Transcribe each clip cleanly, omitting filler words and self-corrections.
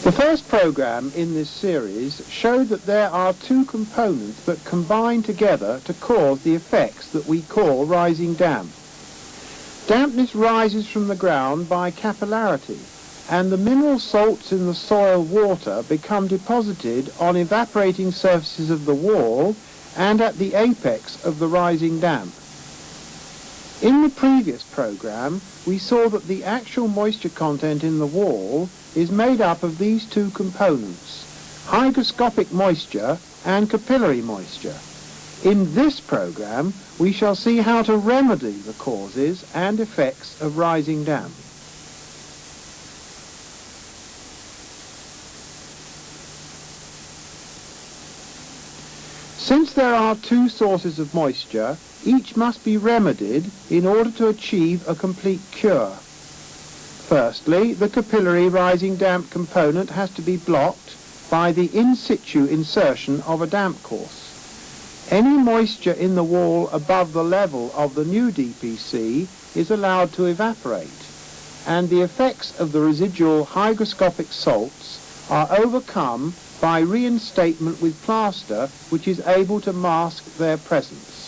The first program in this series showed that there are two components that combine together to cause the effects that we call rising damp. Dampness rises from the ground by capillarity, and the mineral salts in the soil water become deposited on evaporating surfaces of the wall and at the apex of the rising damp. In the previous program, we saw that the actual moisture content in the wall is made up of these two components, hygroscopic moisture and capillary moisture. In this program, we shall see how to remedy the causes and effects of rising damp. Since there are two sources of moisture, each must be remedied in order to achieve a complete cure. Firstly, the capillary rising damp component has to be blocked by the in situ insertion of a damp course. Any moisture in the wall above the level of the new DPC is allowed to evaporate, and the effects of the residual hygroscopic salts are overcome by reinstatement with plaster, which is able to mask their presence.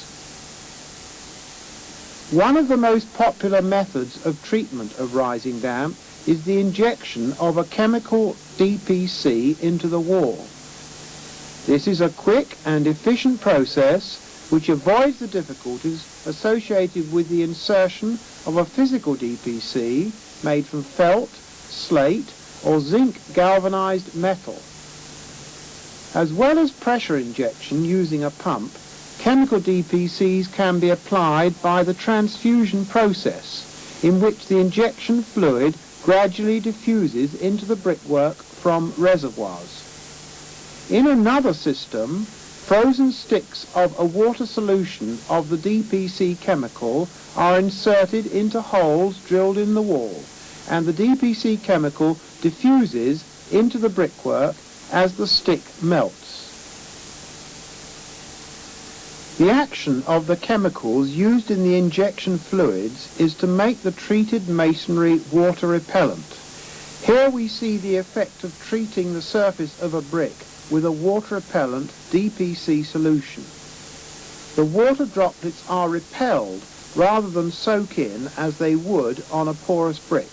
One of the most popular methods of treatment of rising damp is the injection of a chemical DPC into the wall. This is a quick and efficient process which avoids the difficulties associated with the insertion of a physical DPC made from felt, slate or zinc galvanized metal. As well as pressure injection using a pump, chemical DPCs can be applied by the transfusion process, in which the injection fluid gradually diffuses into the brickwork from reservoirs. In another system, frozen sticks of a water solution of the DPC chemical are inserted into holes drilled in the wall, and the DPC chemical diffuses into the brickwork as the stick melts. The action of the chemicals used in the injection fluids is to make the treated masonry water repellent. Here we see the effect of treating the surface of a brick with a water repellent DPC solution. The water droplets are repelled rather than soak in as they would on a porous brick.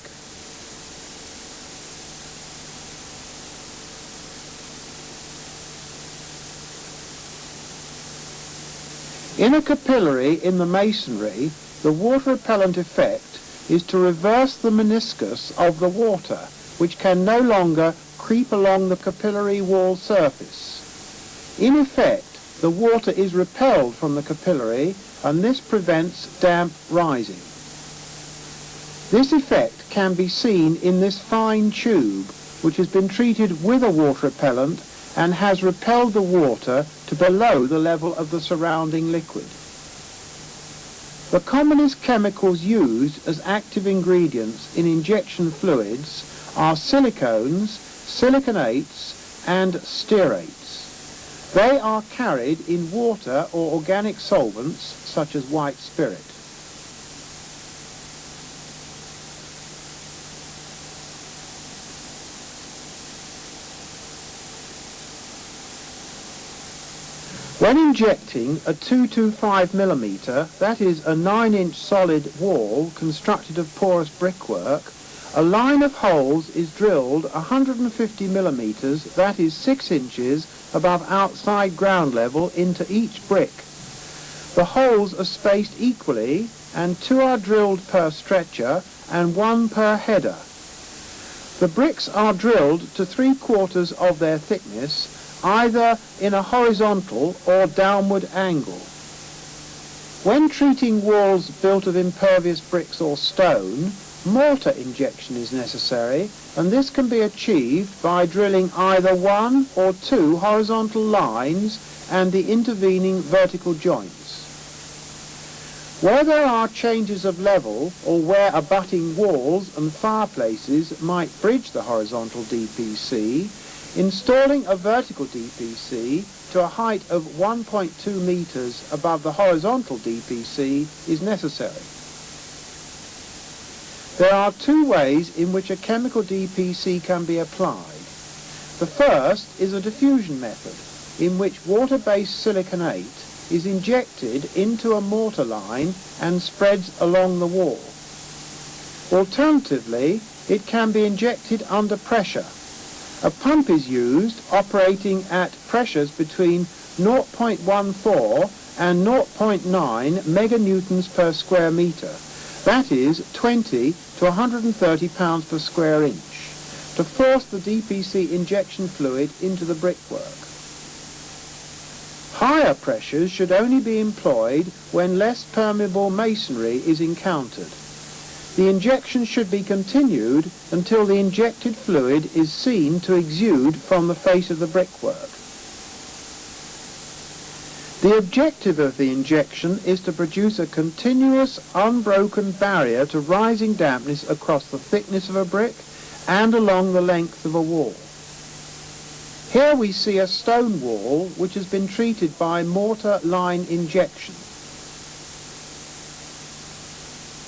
In a capillary in the masonry, the water repellent effect is to reverse the meniscus of the water, which can no longer creep along the capillary wall surface. In effect, the water is repelled from the capillary, and this prevents damp rising. This effect can be seen in this fine tube, which has been treated with a water repellent and has repelled the water to below the level of the surrounding liquid. The commonest chemicals used as active ingredients in injection fluids are silicones, siliconates and stearates. They are carried in water or organic solvents such as white spirit. When injecting a 225mm, that is a 9-inch solid wall constructed of porous brickwork, a line of holes is drilled 150mm, that is 6 inches above outside ground level, into each brick. The holes are spaced equally, and 2 are drilled per stretcher and 1 per header. The bricks are drilled to 3/4 of their thickness, either in a horizontal or downward angle. When treating walls built of impervious bricks or stone, mortar injection is necessary, and this can be achieved by drilling either 1 or 2 horizontal lines and the intervening vertical joints. Where there are changes of level, or where abutting walls and fireplaces might bridge the horizontal DPC, installing a vertical DPC to a height of 1.2 meters above the horizontal DPC is necessary. There are 2 ways in which a chemical DPC can be applied. The first is a diffusion method, in which water-based siliconate is injected into a mortar line and spreads along the wall. Alternatively, it can be injected under pressure. A pump is used operating at pressures between 0.14 and 0.9 meganewtons per square metre, that is 20 to 130 pounds per square inch, to force the DPC injection fluid into the brickwork. Higher pressures should only be employed when less permeable masonry is encountered. The injection should be continued until the injected fluid is seen to exude from the face of the brickwork. The objective of the injection is to produce a continuous, unbroken barrier to rising dampness across the thickness of a brick and along the length of a wall. Here we see a stone wall which has been treated by mortar line injection.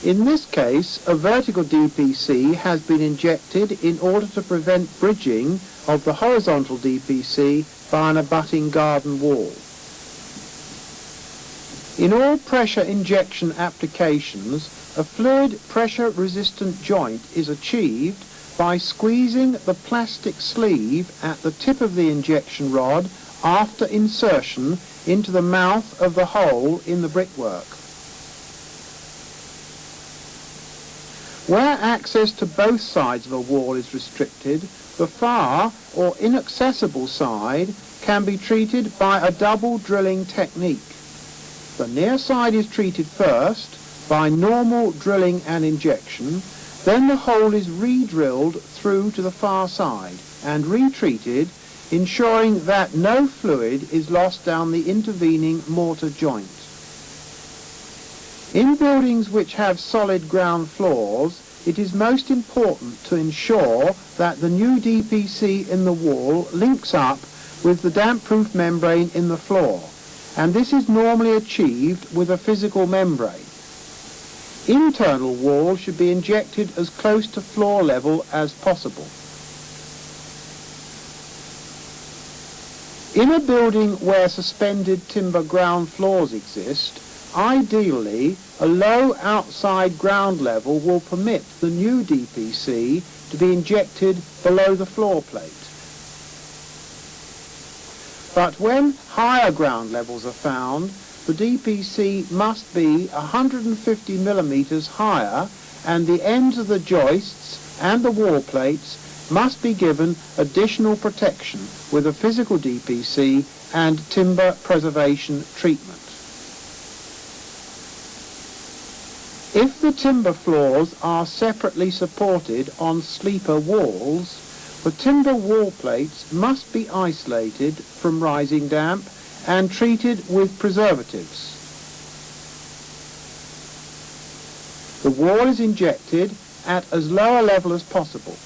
In this case, a vertical DPC has been injected in order to prevent bridging of the horizontal DPC by an abutting garden wall. In all pressure injection applications, a fluid pressure-resistant joint is achieved by squeezing the plastic sleeve at the tip of the injection rod after insertion into the mouth of the hole in the brickwork. Where access to both sides of a wall is restricted, the far or inaccessible side can be treated by a double drilling technique. The near side is treated first by normal drilling and injection, then the hole is re-drilled through to the far side and retreated, ensuring that no fluid is lost down the intervening mortar joint. In buildings which have solid ground floors, it is most important to ensure that the new DPC in the wall links up with the damp-proof membrane in the floor, and this is normally achieved with a physical membrane. Internal walls should be injected as close to floor level as possible. In a building where suspended timber ground floors exist, ideally a low outside ground level will permit the new DPC to be injected below the floor plate. But when higher ground levels are found, the DPC must be 150 millimeters higher, and the ends of the joists and the wall plates must be given additional protection with a physical DPC and timber preservation treatment. If the timber floors are separately supported on sleeper walls, the timber wall plates must be isolated from rising damp and treated with preservatives. The wall is injected at as low a level as possible.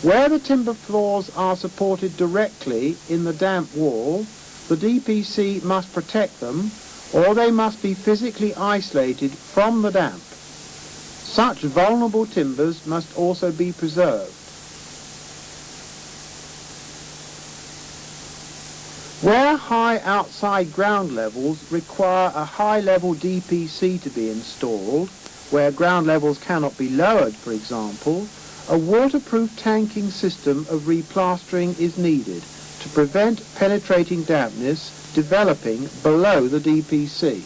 Where the timber floors are supported directly in the damp wall, the DPC must protect them, or they must be physically isolated from the damp. Such vulnerable timbers must also be preserved. Where high outside ground levels require a high-level DPC to be installed, where ground levels cannot be lowered, for example, a waterproof tanking system of replastering is needed to prevent penetrating dampness developing below the DPC.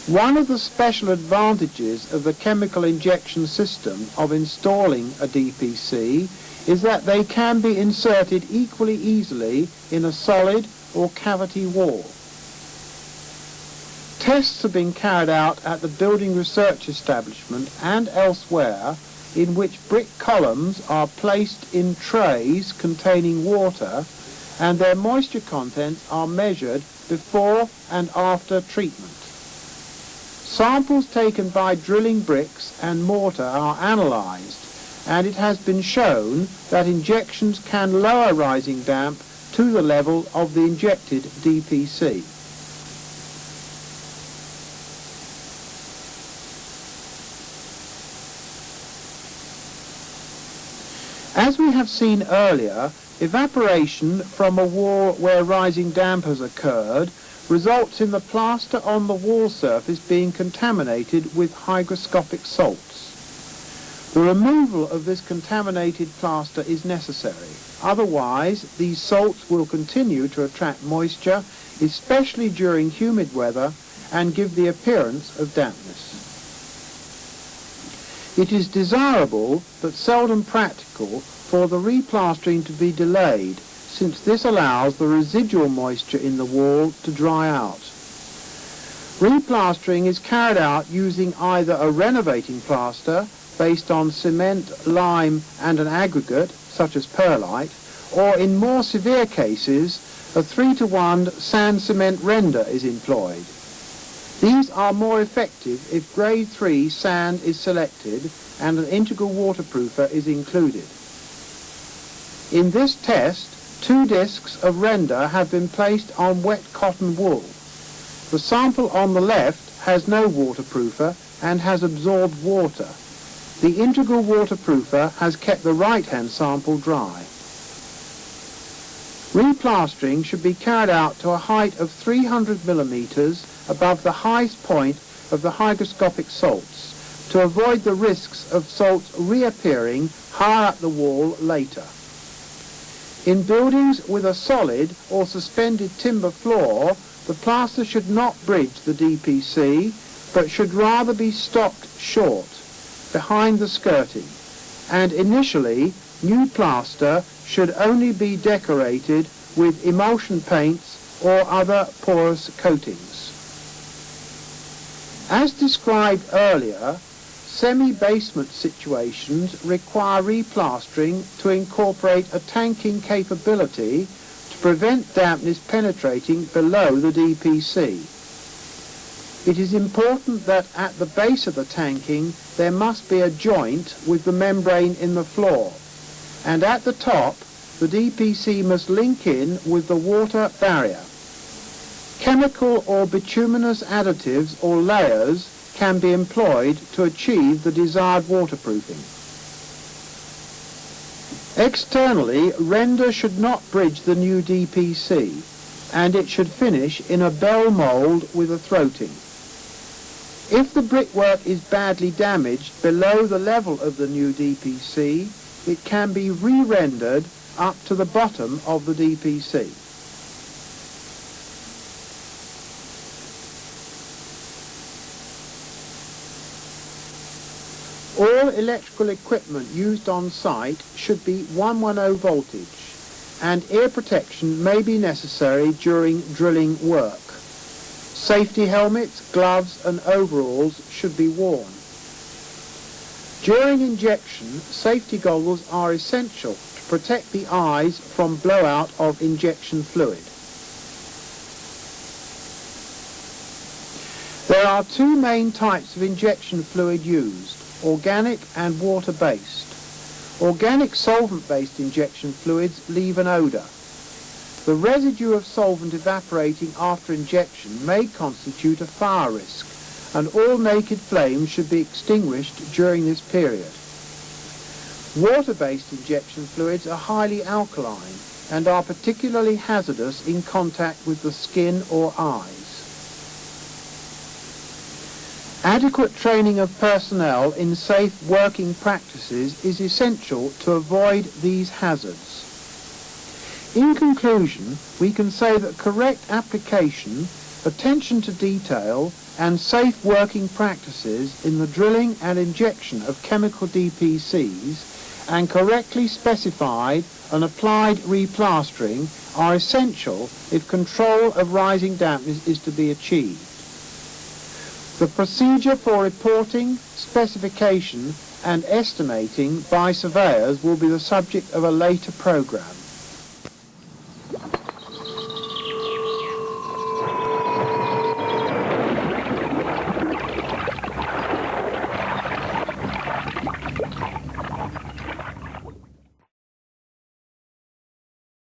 One of the special advantages of the chemical injection system of installing a DPC is that they can be inserted equally easily in a solid or cavity wall. Tests have been carried out at the Building Research Establishment and elsewhere in which brick columns are placed in trays containing water, and their moisture contents are measured before and after treatment. Samples taken by drilling bricks and mortar are analysed, and it has been shown that injections can lower rising damp to the level of the injected DPC. As we have seen earlier, evaporation from a wall where rising damp has occurred results in the plaster on the wall surface being contaminated with hygroscopic salts. The removal of this contaminated plaster is necessary. Otherwise, these salts will continue to attract moisture, especially during humid weather, and give the appearance of dampness. It is desirable, but seldom practical, for the replastering to be delayed, since this allows the residual moisture in the wall to dry out. Replastering is carried out using either a renovating plaster based on cement, lime and an aggregate, such as perlite, or in more severe cases, a 3-to-1 sand-cement render is employed. These are more effective if grade 3 sand is selected and an integral waterproofer is included. In this test, 2 discs of render have been placed on wet cotton wool. The sample on the left has no waterproofer and has absorbed water. The integral waterproofer has kept the right-hand sample dry. Replastering should be carried out to a height of 300 millimeters above the highest point of the hygroscopic salts to avoid the risks of salts reappearing higher up the wall later. In buildings with a solid or suspended timber floor, the plaster should not bridge the DPC, but should rather be stopped short, behind the skirting, and initially new plaster should only be decorated with emulsion paints or other porous coatings. As described earlier, semi-basement situations require replastering to incorporate a tanking capability to prevent dampness penetrating below the DPC. It is important that at the base of the tanking there must be a joint with the membrane in the floor, and at the top the DPC must link in with the water barrier. Chemical or bituminous additives or layers can be employed to achieve the desired waterproofing. Externally, render should not bridge the new DPC, and it should finish in a bell mould with a throating. If the brickwork is badly damaged below the level of the new DPC, it can be re-rendered up to the bottom of the DPC. All electrical equipment used on site should be 110 voltage, and ear protection may be necessary during drilling work. Safety helmets, gloves and overalls should be worn. During injection, safety goggles are essential to protect the eyes from blowout of injection fluid. There are 2 main types of injection fluid used: organic and water-based. Organic solvent-based injection fluids leave an odour. The residue of solvent evaporating after injection may constitute a fire risk, and all naked flames should be extinguished during this period. Water-based injection fluids are highly alkaline and are particularly hazardous in contact with the skin or eyes. Adequate training of personnel in safe working practices is essential to avoid these hazards. In conclusion, we can say that correct application, attention to detail, and safe working practices in the drilling and injection of chemical DPCs and correctly specified and applied replastering are essential if control of rising dampness is to be achieved. The procedure for reporting, specification and estimating by surveyors will be the subject of a later programme.